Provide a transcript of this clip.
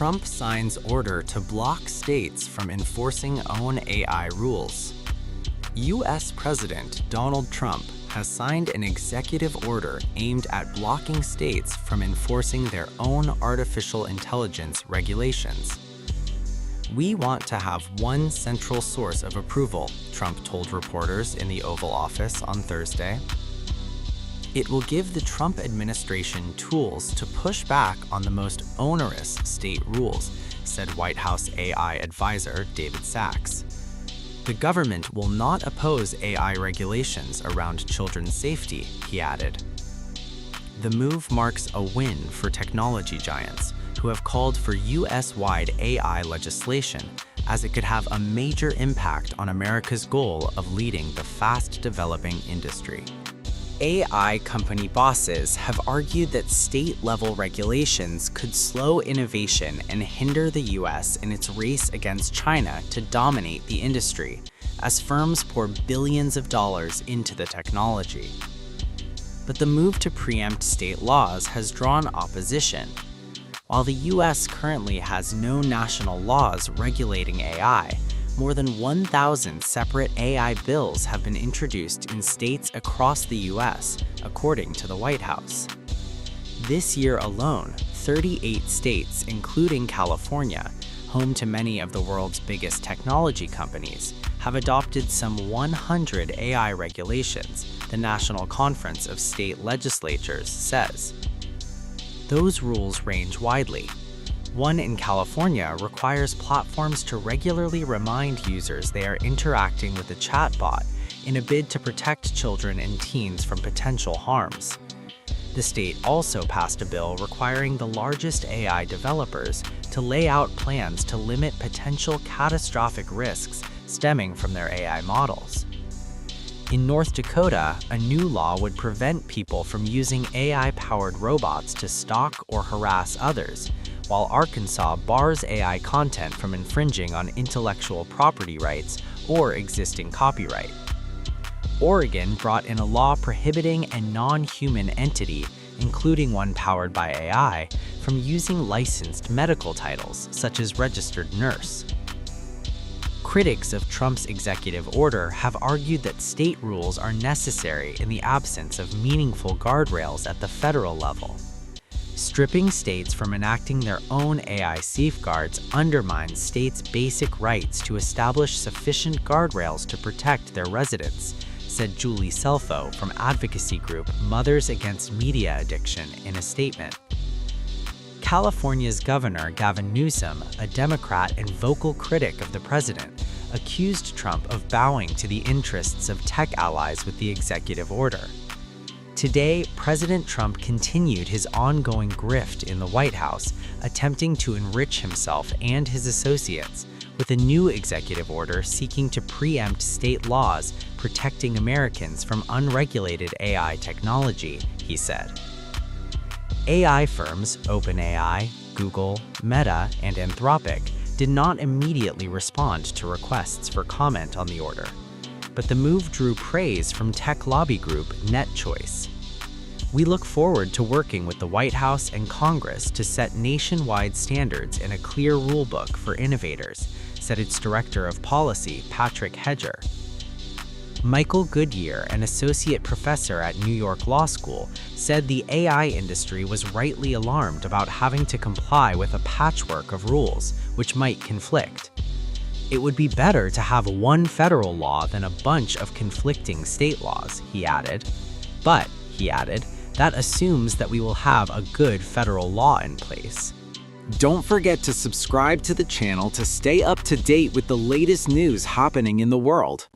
Trump signs order to block states from enforcing own AI rules. U.S. President Donald Trump has signed an executive order aimed at blocking states from enforcing their own artificial intelligence regulations. "We want to have one central source of approval," Trump told reporters in the Oval Office on Thursday. It will give the Trump administration tools to push back on the most onerous state rules, said White House AI advisor David Sacks. The government will not oppose AI regulations around children's safety, he added. The move marks a win for technology giants, who have called for US-wide AI legislation, as it could have a major impact on America's goal of leading the fast-developing industry. AI company bosses have argued that state-level regulations could slow innovation and hinder the US in its race against China to dominate the industry, as firms pour billions of dollars into the technology. But the move to preempt state laws has drawn opposition. While the US currently has no national laws regulating AI, more than 1,000 separate AI bills have been introduced in states across the US, according to the White House. This year alone, 38 states, including California, home to many of the world's biggest technology companies, have adopted some 100 AI regulations, the National Conference of State Legislatures says. Those rules range widely. One in California requires platforms to regularly remind users they are interacting with a chatbot in a bid to protect children and teens from potential harms. The state also passed a bill requiring the largest AI developers to lay out plans to limit potential catastrophic risks stemming from their AI models. In North Dakota, a new law would prevent people from using AI-powered robots to stalk or harass others, while Arkansas bars AI content from infringing on intellectual property rights or existing copyright. Oregon brought in a law prohibiting a non-human entity, including one powered by AI, from using licensed medical titles, such as registered nurse. Critics of Trump's executive order have argued that state rules are necessary in the absence of meaningful guardrails at the federal level. Stripping states from enacting their own AI safeguards undermines states' basic rights to establish sufficient guardrails to protect their residents, said Julie Selfo from advocacy group Mothers Against Media Addiction in a statement. California's Governor Gavin Newsom, a Democrat and vocal critic of the president, accused Trump of bowing to the interests of tech allies with the executive order. Today, President Trump continued his ongoing grift in the White House, attempting to enrich himself and his associates, with a new executive order seeking to preempt state laws protecting Americans from unregulated AI technology, he said. AI firms OpenAI, Google, Meta, and Anthropic did not immediately respond to requests for comment on the order, but the move drew praise from tech lobby group NetChoice. "We look forward to working with the White House and Congress to set nationwide standards and a clear rulebook for innovators," said its Director of Policy, Patrick Hedger. Michael Goodyear, an associate professor at New York Law School, said the AI industry was rightly alarmed about having to comply with a patchwork of rules, which might conflict. "It would be better to have one federal law than a bunch of conflicting state laws," he added. "But," he added, "that assumes that we will have a good federal law in place." Don't forget to subscribe to the channel to stay up to date with the latest news happening in the world.